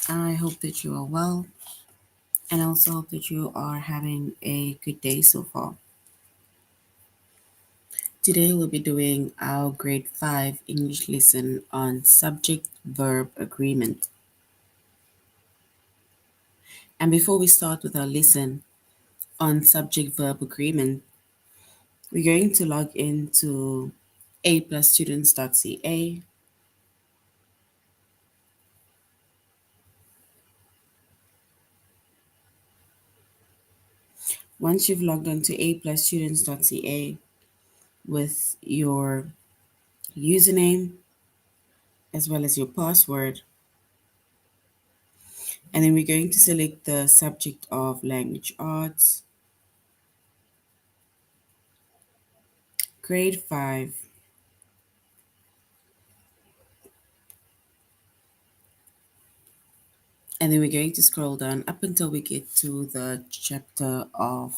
I hope that you are well, and also hope that you are having a good day so far. Today we'll be doing our grade 5 English lesson on subject-verb agreement. And before we start with our lesson on subject-verb agreement, we're going to log into aplusstudents.ca. Once you've logged onto aplusstudents.ca with your username as well as your password, and then we're going to select the subject of language arts, grade 5. And then we're going to scroll down up until we get to the chapter of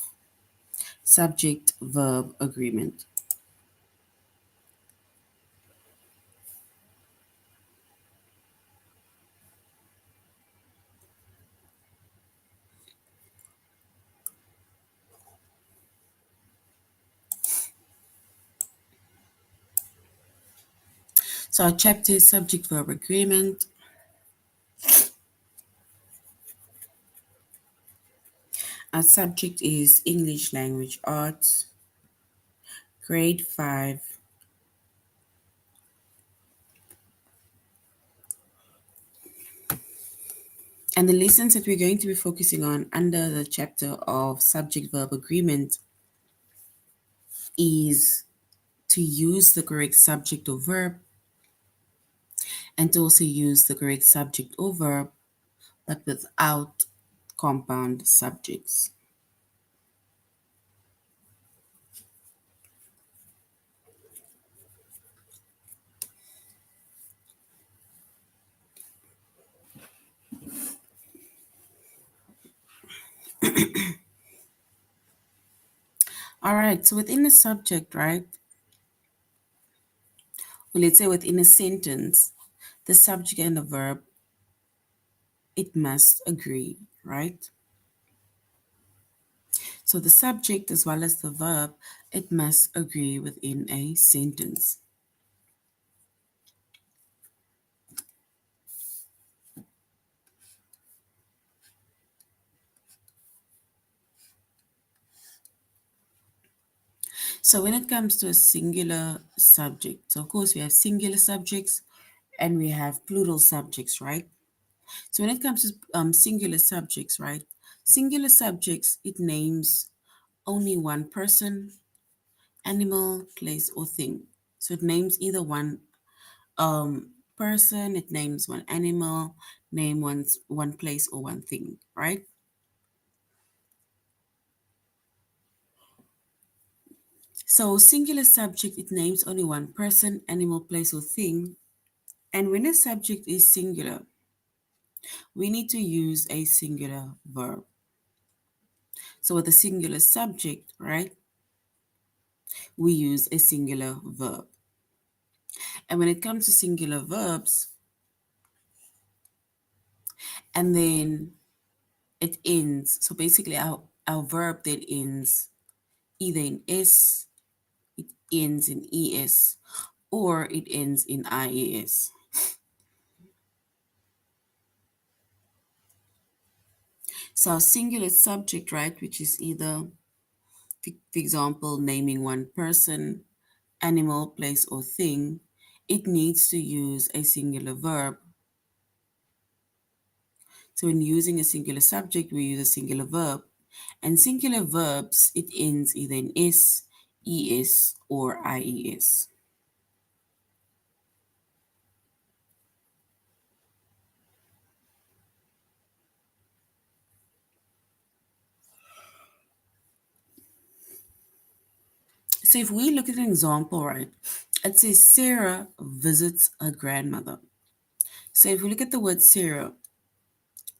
subject verb agreement. So our chapter is subject verb agreement. Our subject is English language arts, grade 5. And the lessons that we're going to be focusing on under the chapter of subject verb agreement is to use the correct subject or verb, and to also use the correct subject or verb, but without compound subjects. All right, so within a subject, right? Well, let's say within a sentence, the subject and the verb, it must agree, right? So the subject as well as the verb, it must agree within a sentence. So when it comes to a singular subject, so of course we have singular subjects and we have plural subjects, right? So when it comes to singular subjects, right? Singular subjects, it names only one person, animal, place, or thing. So it names either one person, it names one animal, name one place or one thing, right? So singular subject, it names only one person, animal, place, or thing. And when a subject is singular, we need to use a singular verb. So with a singular subject, right, we use a singular verb. And when it comes to singular verbs, and then it ends, so basically our verb that ends either in S, it ends in ES, or it ends in IES. So our singular subject, right, which is either, for example, naming one person, animal, place, or thing, it needs to use a singular verb. So when using a singular subject, we use a singular verb. And singular verbs, it ends either in S, ES, or IES. So if we look at an example, right, it says Sarah visits her grandmother. So if we look at the word Sarah,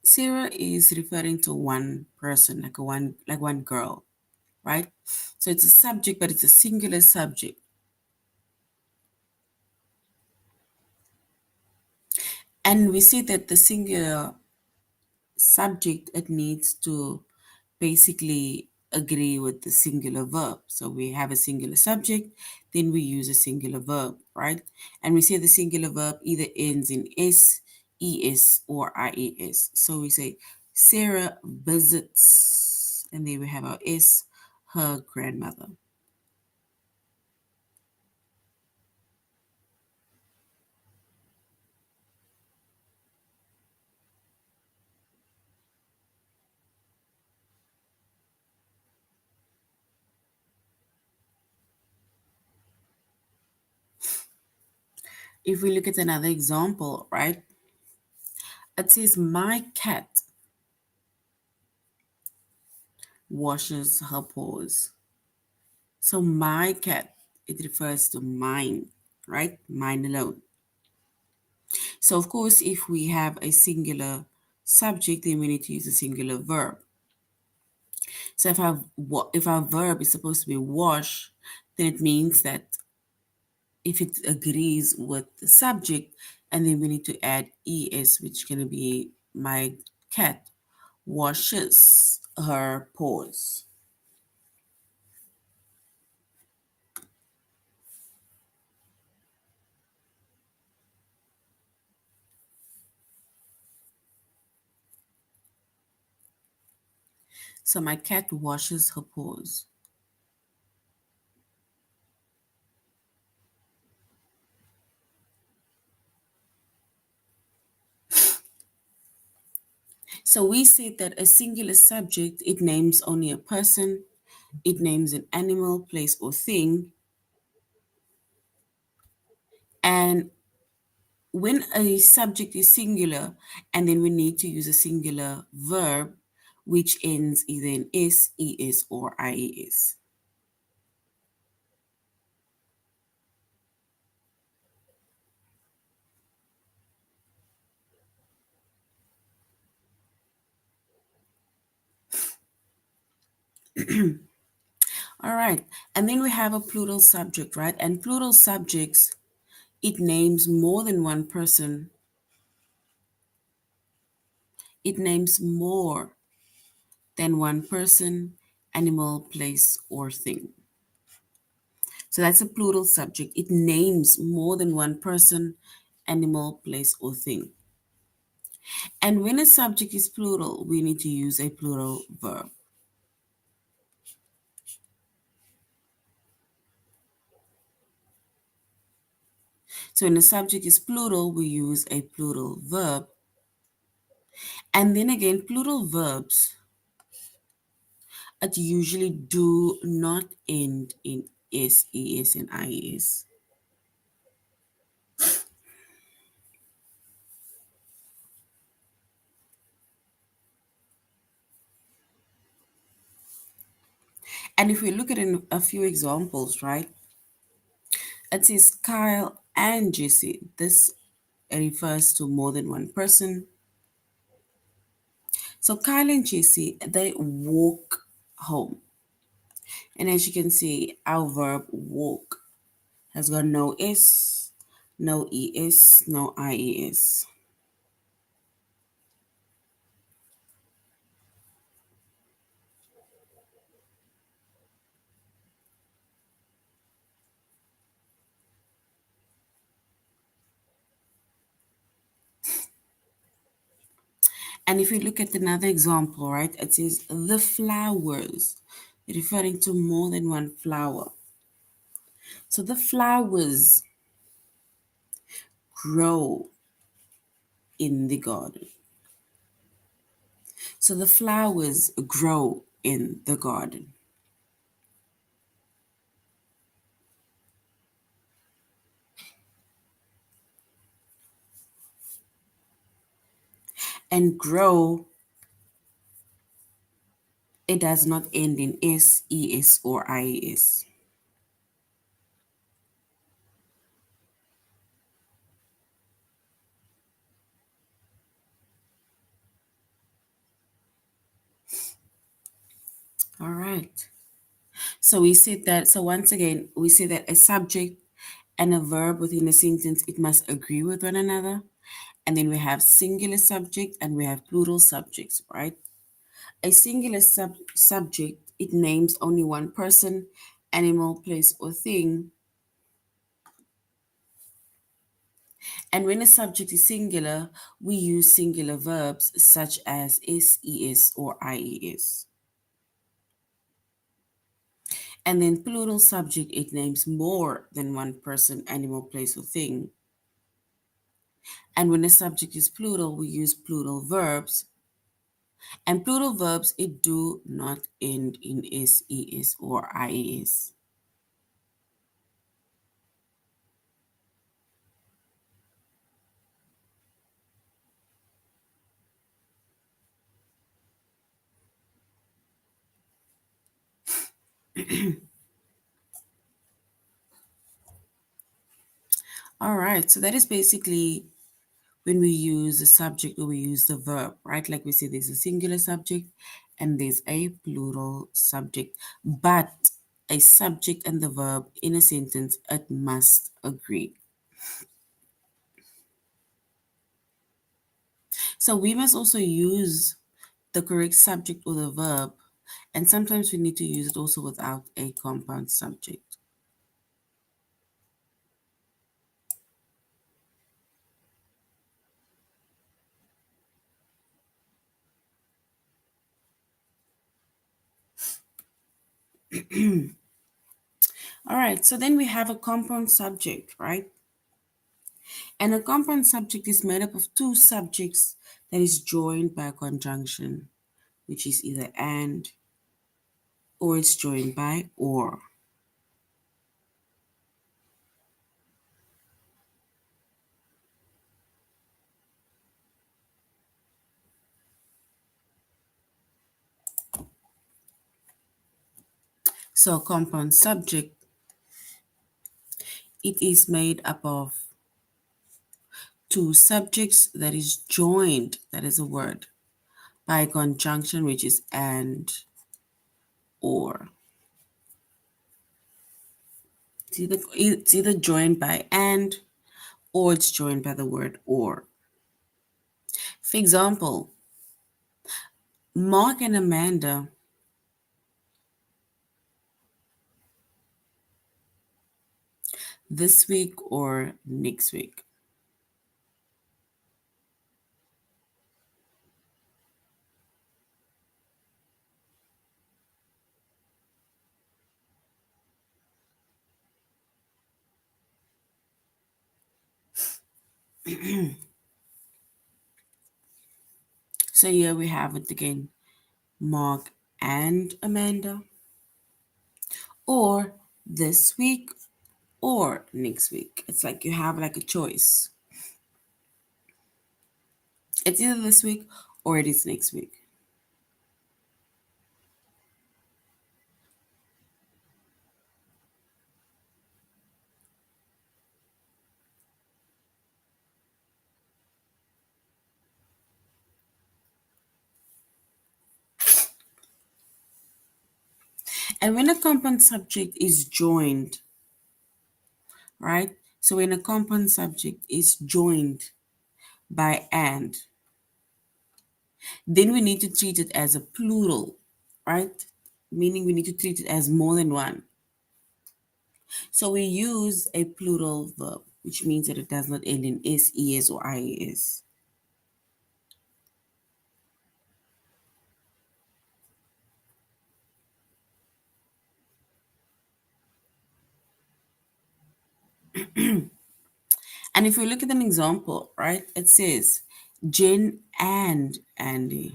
Sarah is referring to one person, like one girl, right? So it's a subject, but it's a singular subject. And we see that the singular subject, it needs to basically agree with the singular verb. So we have a singular subject, then we use a singular verb, right? And we say the singular verb either ends in s, es, or ies. So we say Sarah visits, and then we have our s, her grandmother. If we look at another example, right? It says, my cat washes her paws. So my cat, it refers to mine, right? Mine alone. So of course, if we have a singular subject, then we need to use a singular verb. So if our verb is supposed to be wash, then it means that if it agrees with the subject, and then we need to add es, which is going to be my cat washes her paws. So my cat washes her paws. So we said that a singular subject, it names only a person, it names an animal, place, or thing. And when a subject is singular, and then we need to use a singular verb, which ends either in s, es, or ies. All right. And then we have a plural subject, right? And plural subjects, it names more than one person. It names more than one person, animal, place, or thing. So that's a plural subject. It names more than one person, animal, place, or thing. And when a subject is plural, we need to use a plural verb. So when a subject is plural, we use a plural verb. And then again, plural verbs, it usually do not end in s, es, and ies. And if we look at a few examples, right? It says Kyle and Jesse. This refers to more than one person. So Kyle and Jesse, they walk home. And as you can see, our verb walk has got no s, no es, no ies. And if we look at another example, right, it says the flowers, referring to more than one flower. So the flowers grow in the garden. So the flowers grow in the garden. And grow, it does not end in s, es, or ies. All right. So we said that, so once again, we say that a subject and a verb within a sentence, it must agree with one another. And then we have singular subject and we have plural subjects, right? A singular subject, it names only one person, animal, place, or thing. And when a subject is singular, we use singular verbs such as SES or IES. And then plural subject, it names more than one person, animal, place, or thing. And when a subject is plural, we use plural verbs. And plural verbs, it do not end in SES or IES. All right, so that is basically when we use the subject or we use the verb, right? Like we say, there's a singular subject and there's a plural subject. But a subject and the verb in a sentence, it must agree. So we must also use the correct subject or the verb, and sometimes we need to use it also without a compound subject. All right, so then we have a compound subject, right? And a compound subject is made up of two subjects that is joined by a conjunction, which is either and or it's joined by or. So a compound subject, it is made up of two subjects that is joined, that is a word, by a conjunction which is and or. It's either joined by and or it's joined by the word or. For example, Mark and Amanda this week or next week. So here we have it again. Mark and Amanda, or this week or next week. It's like you have like a choice. It's either this week or it is next week. And when a compound subject is joined, right? So when a compound subject is joined by and, then we need to treat it as a plural, right? Meaning we need to treat it as more than one. So we use a plural verb, which means that it does not end in s, es, or ies. And if we look at an example, right, it says Jen and Andy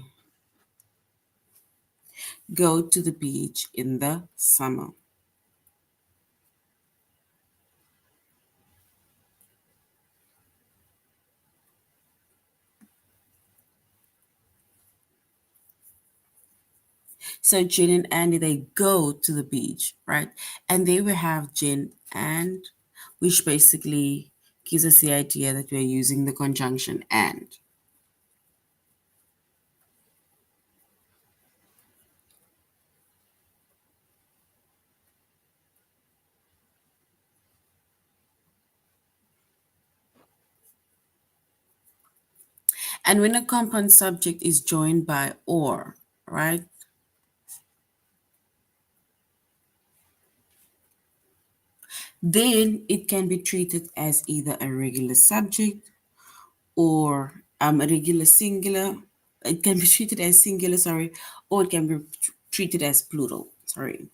go to the beach in the summer. So Jen and Andy, they go to the beach, right? And they will have Jen and, which basically gives us the idea that we're using the conjunction and. And when a compound subject is joined by or, right? Then it can be treated as either a regular subject or a regular singular. It can be treated as singular, sorry, or it can be treated as plural, sorry.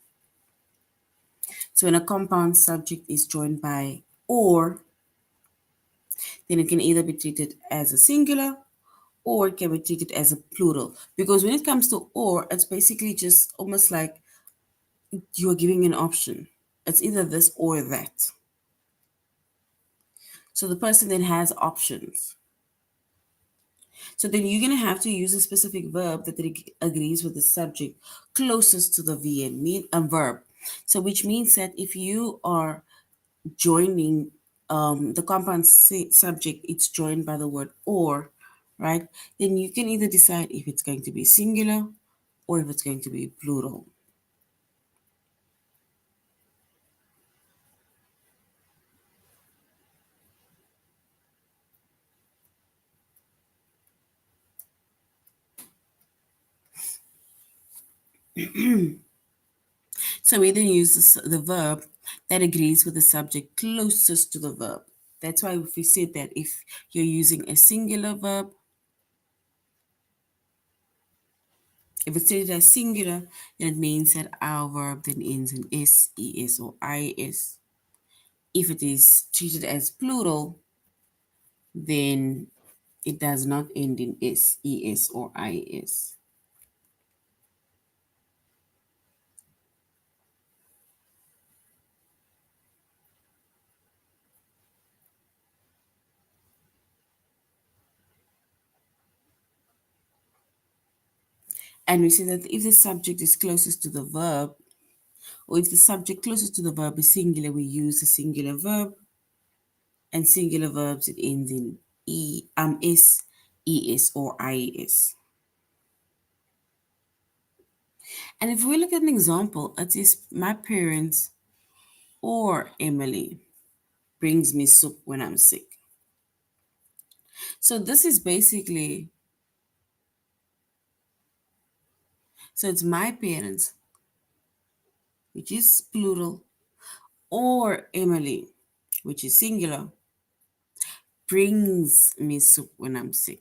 So when a compound subject is joined by or, then it can either be treated as a singular or it can be treated as a plural. Because when it comes to or, it's basically just almost like you're giving an option. It's either this or that. So the person then has options. So then you're going to have to use a specific verb that agrees with the subject closest to the VN, mean a verb. So which means that if you are joining the compound subject, it's joined by the word or, right? Then you can either decide if it's going to be singular or if it's going to be plural. So we then use the verb that agrees with the subject closest to the verb. That's why if we said that if you're using a singular verb, if it's treated as singular, then it means that our verb then ends in s, es, or is. If it is treated as plural, then it does not end in s, es, or is. And we see that if the subject is closest to the verb, or if the subject closest to the verb is singular, we use a singular verb. And singular verbs, it ends in s, es, or is. And if we look at an example, it is my parents or Emily brings me soup when I'm sick. So this is basically, so it's my parents, which is plural, or Emily, which is singular, brings me soup when I'm sick.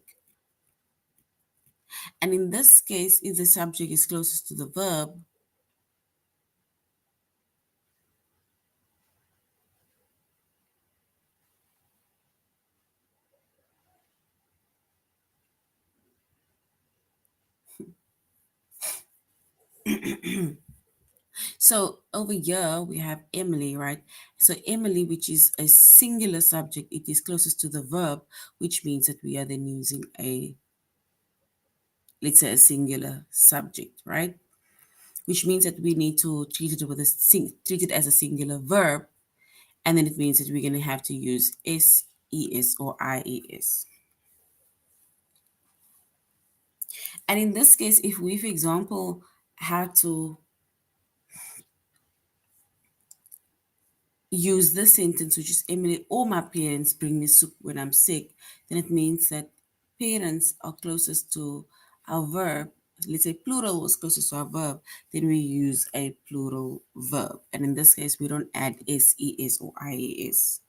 And in this case, if the subject is closest to the verb, so over here we have Emily, right? So Emily, which is a singular subject, it is closest to the verb, which means that we are then using a, let's say, a singular subject, right? Which means that we need to treat it with treat it as a singular verb, and then it means that we're going to have to use s, es, or ies. And in this case, if we, for example, had to use this sentence, which is Emily or my parents bring me soup when I'm sick, then it means that parents are closest to our verb. Let's say plural was closest to our verb, then we use a plural verb. And in this case, we don't add s, es, or ies.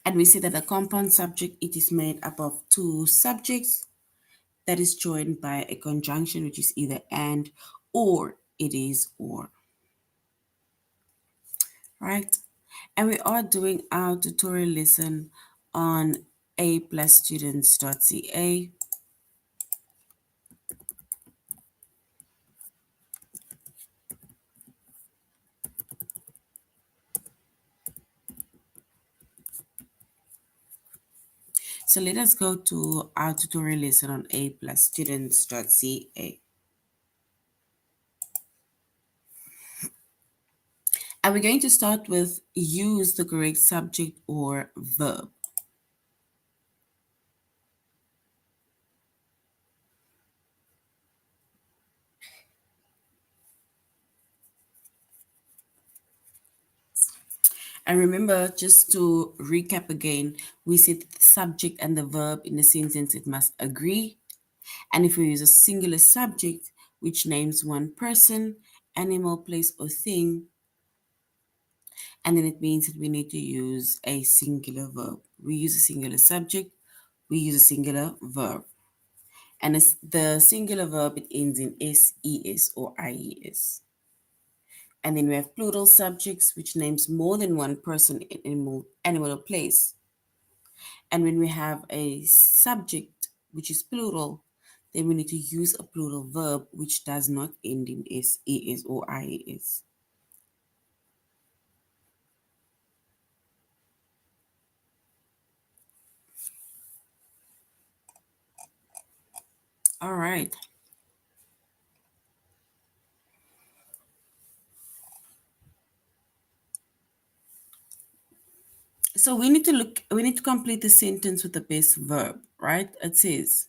And we say that a compound subject, it is made up of two subjects that is joined by a conjunction, which is either and or it is or, right? And we are doing our tutorial lesson on aplusstudents.ca. So let us go to our tutorial lesson on aplusstudents.ca. And we're going to start with use the correct subject or verb. And remember, just to recap again, we said the subject and the verb in a sentence, it must agree. And if we use a singular subject, which names one person, animal, place, or thing, and then it means that we need to use a singular verb. We use a singular subject, we use a singular verb. And the singular verb, it ends in s, es, or ies. And then we have plural subjects, which names more than one person, animal or place. And when we have a subject, which is plural, then we need to use a plural verb, which does not end in s, es, or ies. All right. So we need to complete the sentence with the best verb, right? It says,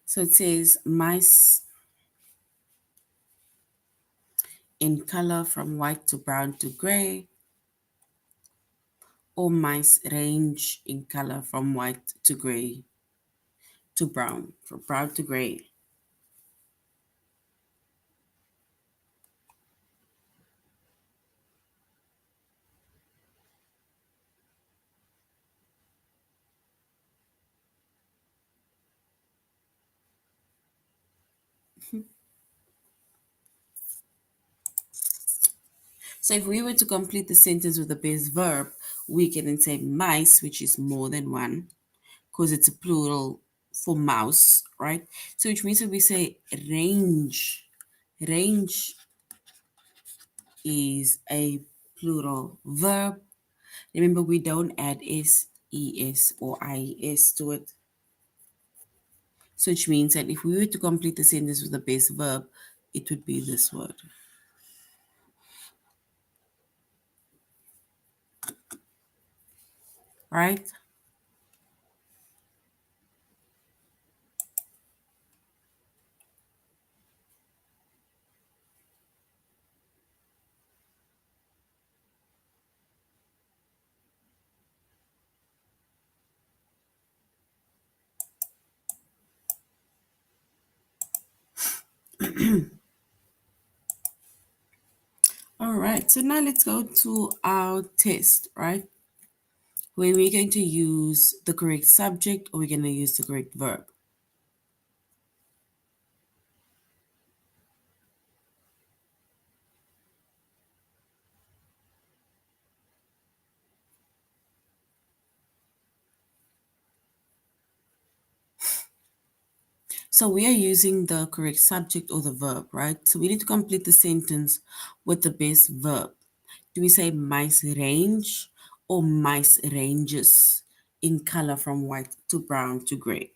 so it says, mice in color from white to brown to gray, or mice range in color from white to gray to brown, from brown to gray. So if we were to complete the sentence with the base verb, we can then say mice, which is more than one, because it's a plural for mouse, right? So which means that we say range. Range is a plural verb. Remember, we don't add s, es, or ies to it. So which means that if we were to complete the sentence with the base verb, it would be this word, right? All right, so now let's go to our test, right? Where we're going to use the correct subject or we're going to use the correct verb. So we are using the correct subject or the verb, right? So we need to complete the sentence with the best verb. Do we say mice range or mice ranges in color from white to brown to gray?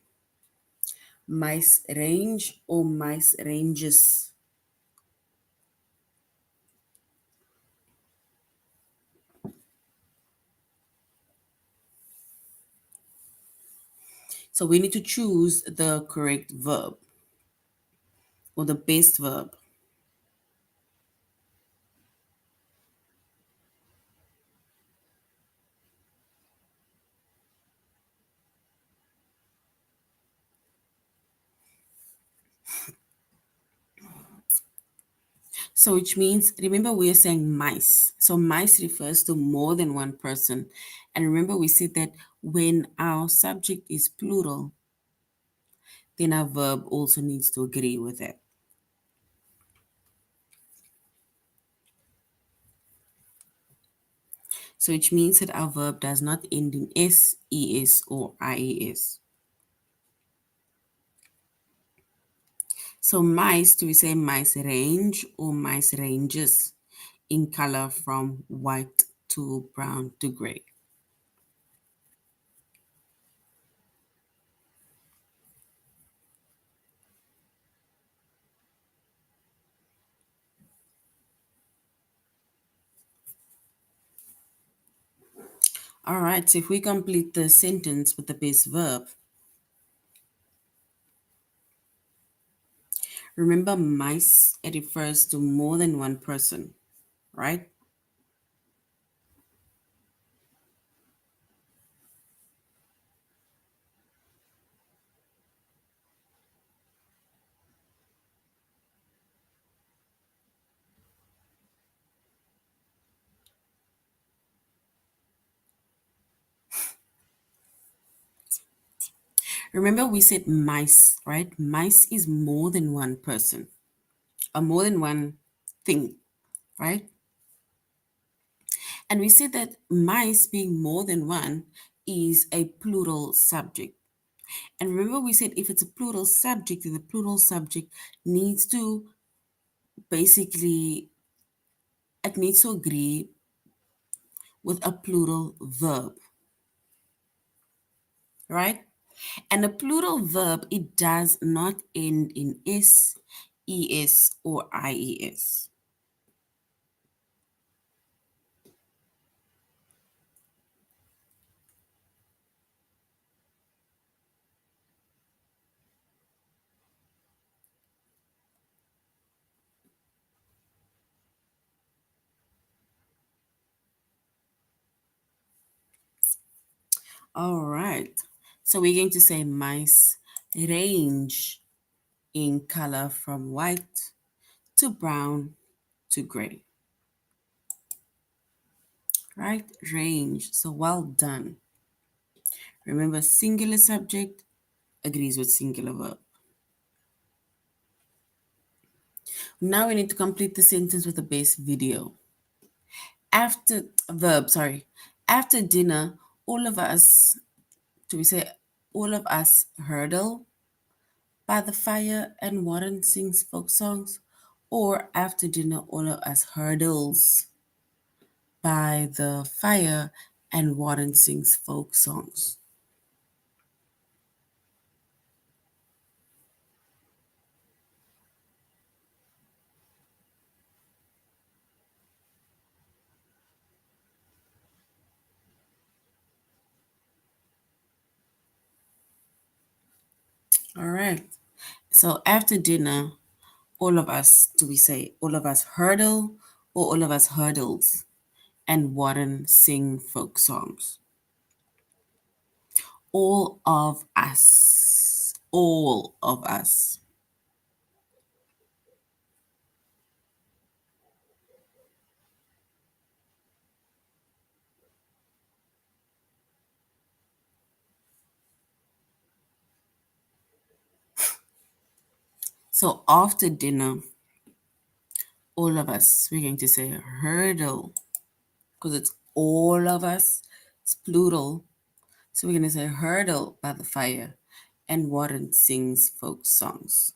Mice range or mice ranges? So we need to choose the correct verb or the best verb. So which means, remember we are saying mice. So mice refers to more than one person. And remember we said that when our subject is plural, then our verb also needs to agree with it. So which means that our verb does not end in s, es, or ies. So mice, do we say mice range or mice ranges in color from white to brown to gray? All right, so if we complete the sentence with the base verb, remember mice, it refers to more than one person, right? Remember we said mice, right? Mice is more than one person, or more than one thing, right? And we said that mice being more than one is a plural subject. And remember we said if it's a plural subject, then the plural subject needs to basically, it needs to agree with a plural verb, right? And a plural verb, it does not end in s, es, or ies. All right. So we're going to say mice range in color from white to brown to gray, right? Range. So well done. Remember, singular subject agrees with singular verb. Now we need to complete the sentence with a base video. After verb, sorry. After dinner, all of us, do we say all of us hurdle by the fire and Warren sings folk songs? Or after dinner, all of us hurdles by the fire and Warren sings folk songs? All right. So after dinner, all of us, do we say all of us hurdle or all of us hurdles and Warren sing folk songs? All of us. All of us. So after dinner, all of us, we're going to say hurdle because it's all of us. It's plural. So we're going to say hurdle by the fire and Warren sings folk songs.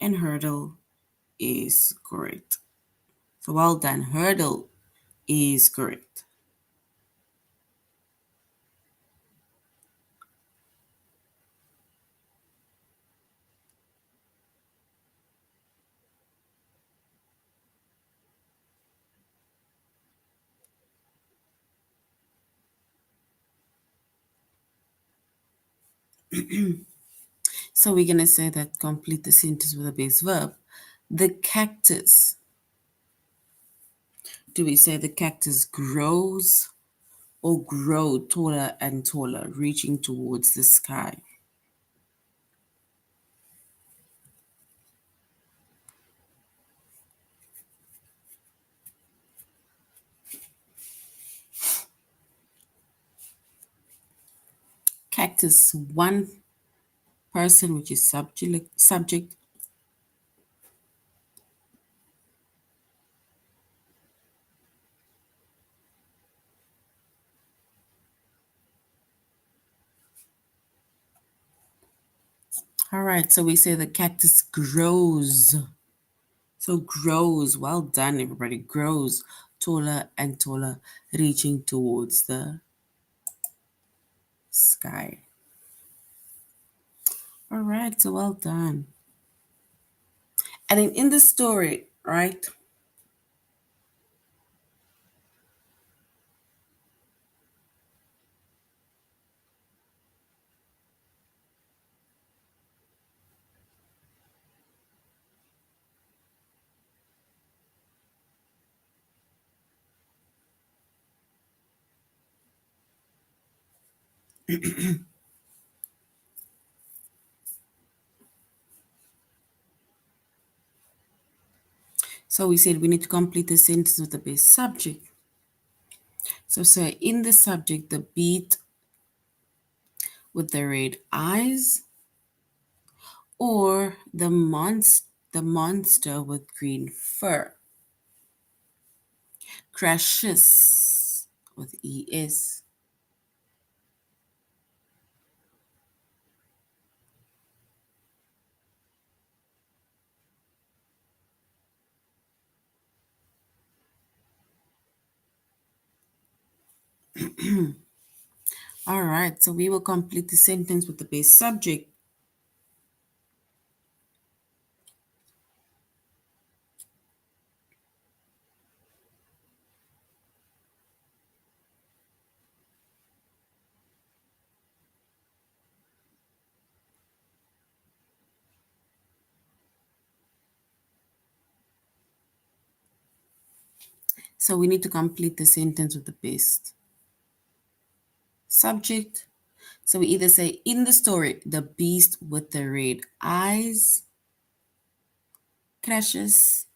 And hurdle is correct. So well done. Hurdle is correct. So we're going to say that complete the sentence with a base verb. The cactus. Do we say the cactus grows or grow taller and taller, reaching towards the sky? Cactus, one person, which is subject. All right, so we say the cactus grows. So grows, well done, everybody. Grows taller and taller, reaching towards the sky. All right, so well done. And then in the story, right, So we said we need to complete the sentence with the best subject. So in the subject, the beat with the red eyes, or the monster with green fur. Crashes with es. All right, so we will complete the sentence with the base subject. So we need to complete the sentence with the best subject. So we either say in the story, the beast with the red eyes crashes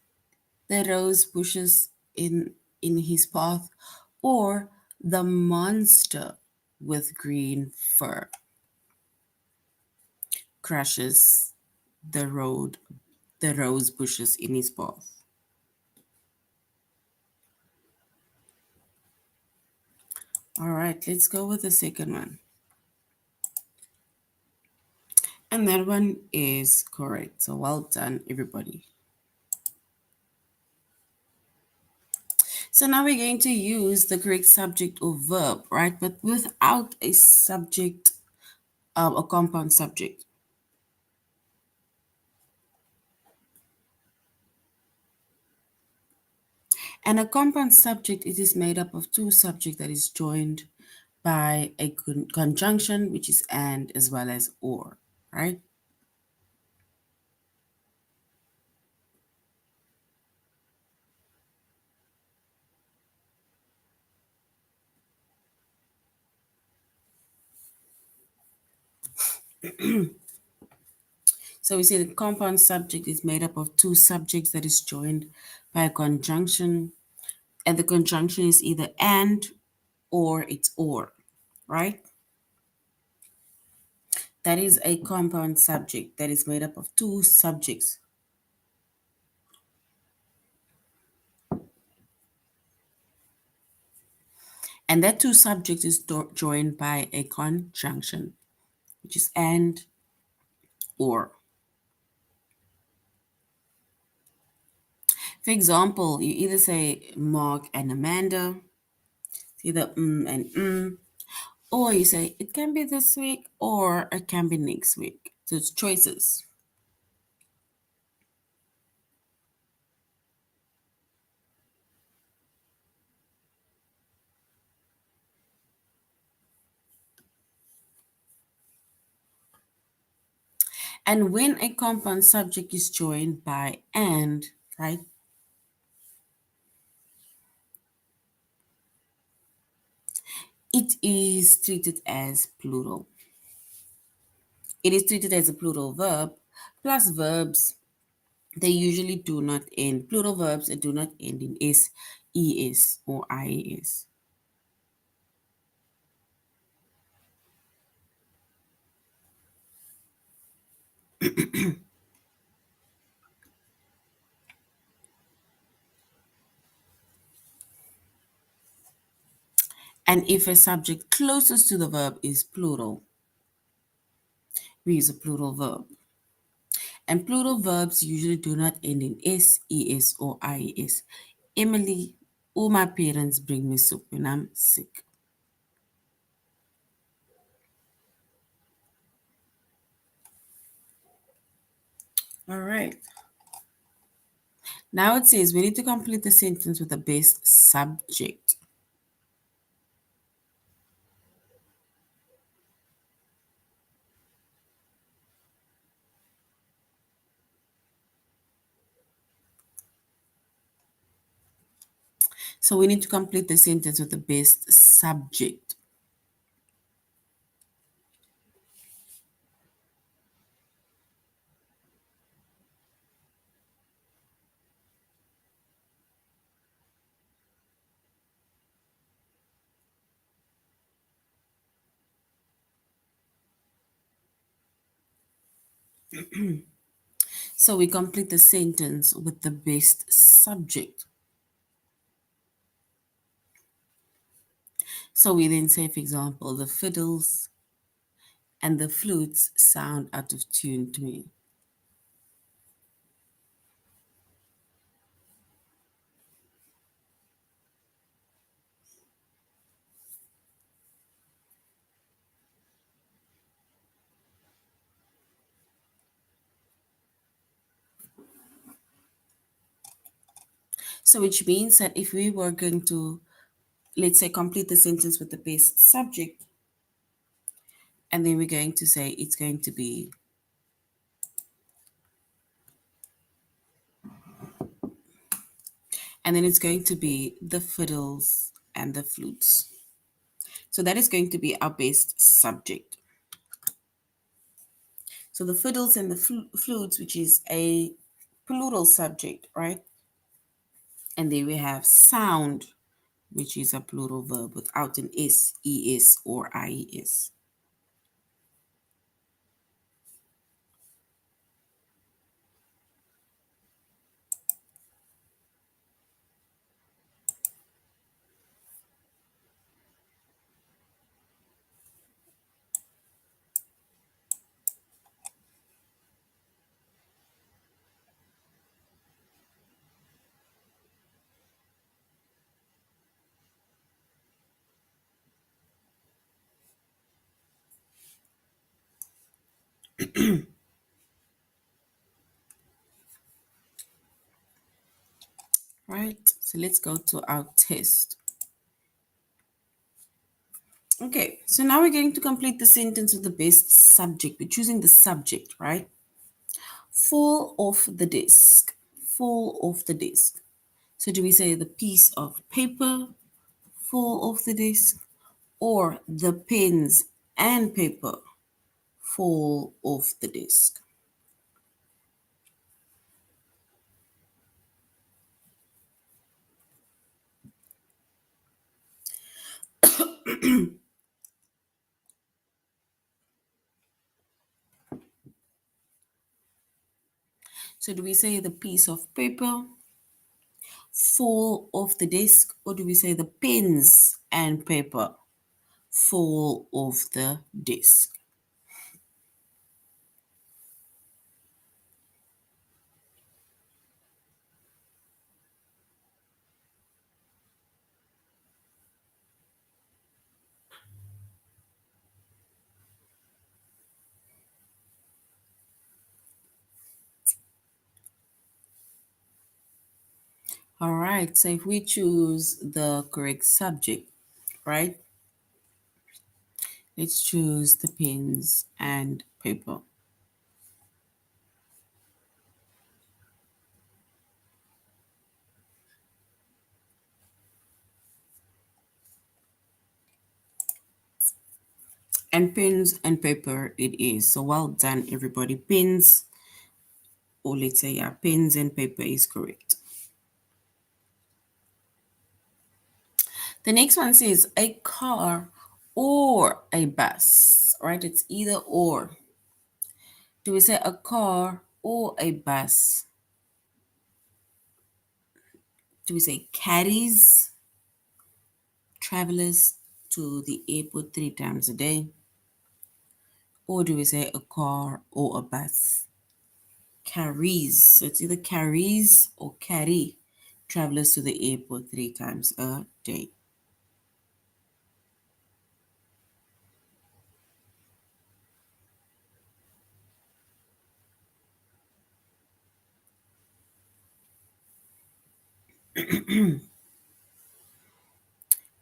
the rose bushes in his path, or the monster with green fur crashes the road the rose bushes in his path. All right, let's go with the second one. And that one is correct. So well done, everybody. So now we're going to use the correct subject or verb, right? But without a subject, a compound subject. And a compound subject, it is made up of two subjects that is joined by a conjunction, which is and as well as or, right? So we say the compound subject is made up of two subjects that is joined by a conjunction, and the conjunction is either and or it's or, right? That is a compound subject that is made up of two subjects. And that two subjects is joined by a conjunction, which is and or. For example, you either say Mark and Amanda, it's either and or you say it can be this week or it can be next week. So it's choices. And when a compound subject is joined by and, right, it is treated as plural. It is treated as a plural verb, plus verbs, they usually do not end, plural verbs that do not end in s, es, or ias. And if a subject closest to the verb is plural, we use a plural verb. And plural verbs usually do not end in s, es, or ies. Emily, all my parents bring me soup when I'm sick. All right. Now it says we need to complete the sentence with the best subject. So we need to complete the sentence with the best subject. So we complete the sentence with the best subject. So we then say, for example, the fiddles and the flutes sound out of tune to me. So which means that if we were going to, let's say, complete the sentence with the best subject, and then we're going to say it's going to be, and then it's going to be the fiddles and the flutes. So that is going to be our best subject. So the fiddles and the flutes, which is a plural subject, right? And then we have sound, which is a plural verb without an S, ES, or IES. Right, so let's go to our test. Okay, so now we're going to complete the sentence with the best subject. We're choosing the subject, right? Fall off the desk. Fall off the desk. So do we say the piece of paper fall off the desk, or the pens and paper fall off the desk? So do we say the piece of paper fall off the desk, or do we say the pens and paper fall off the desk? All right, so if we choose the correct subject, right, let's choose the pens and paper. And pens and paper it is. So well done, everybody. Pens, or let's say, yeah, pens and paper is correct. The next one says a car or a bus, right? It's either or. Do we say a car or a bus? Do we say carries travelers to the airport 3 times a day? Or do we say a car or a bus carries? So it's either carries or carry travelers to the airport 3 times a day.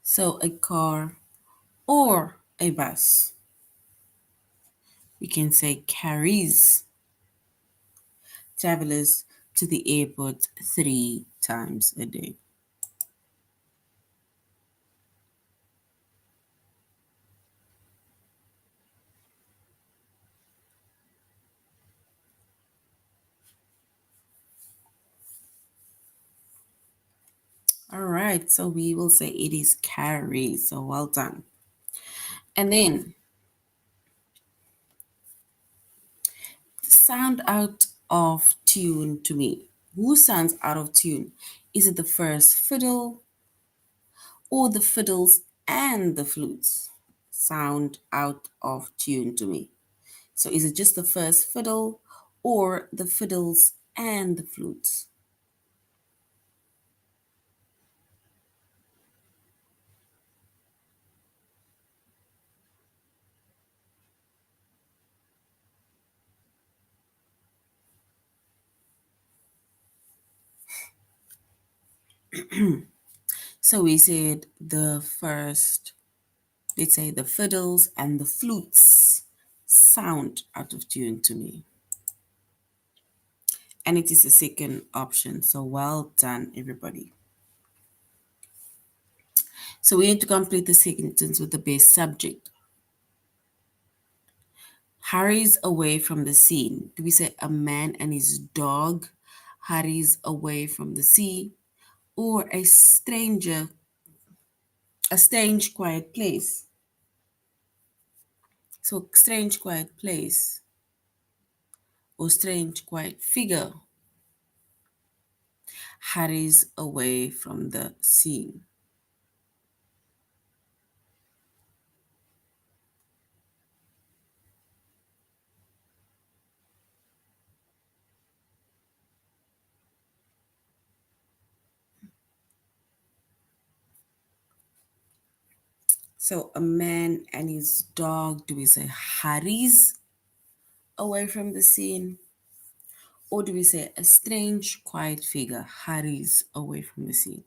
So a car or a bus. We can say carries travelers to the airport 3 times a day. All right, so we will say it is carries. So well done. And then Sound out of tune to me. Who sounds out of tune? Is it the first fiddle or the fiddles and the flutes? Sound out of tune to me. So is it just the first fiddle or the fiddles and the flutes? So we said the first, let's say the fiddles and the flutes sound out of tune to me. And it is the second option. So well done, everybody. So we need to complete the sentence with the base subject. Hurries away from the scene. Do we say a man and his dog hurries away from the sea? Or a stranger, a strange quiet place? So strange quiet place or strange quiet figure hurries away from the scene. So a man and his dog, do we say hurries away from the scene? Or do we say a strange quiet figure hurries away from the scene?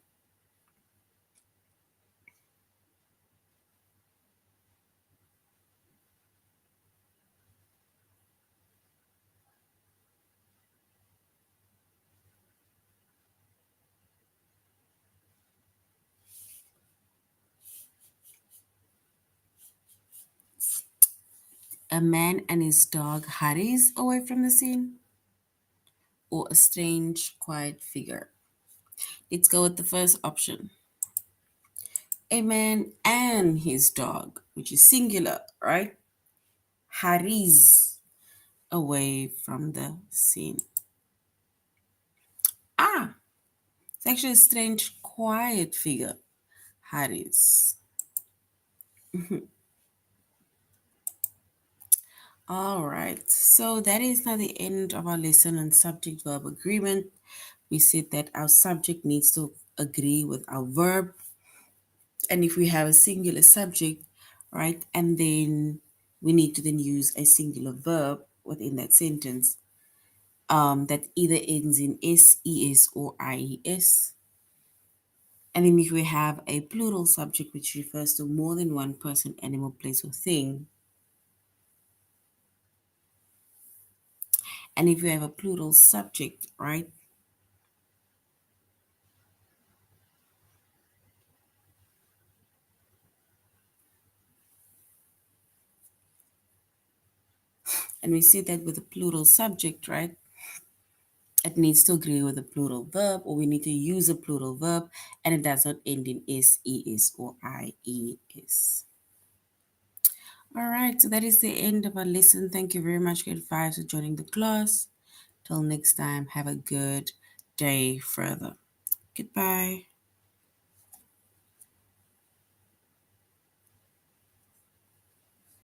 A man and his dog hurries away from the scene? Or a strange quiet figure? Let's go with the first option. A man and his dog, which is singular, right? Hurries away from the scene. Ah, it's actually a strange quiet figure. Hurries. All right, so that is now the end of our lesson on subject verb agreement. We said that our subject needs to agree with our verb. And if we have a singular subject, right, and then we need to then use a singular verb within that sentence that either ends in s, es, or ies. And then if we have a plural subject which refers to more than one person, animal, place, or thing, and if we have a plural subject, right, and we say that with a plural subject, right, it needs to agree with a plural verb, or we need to use a plural verb, and it does not end in s, es, or ies. All right, so that is the end of our lesson. Thank you very much, grade 5, for joining the class. Till next time, have a good day further. Goodbye.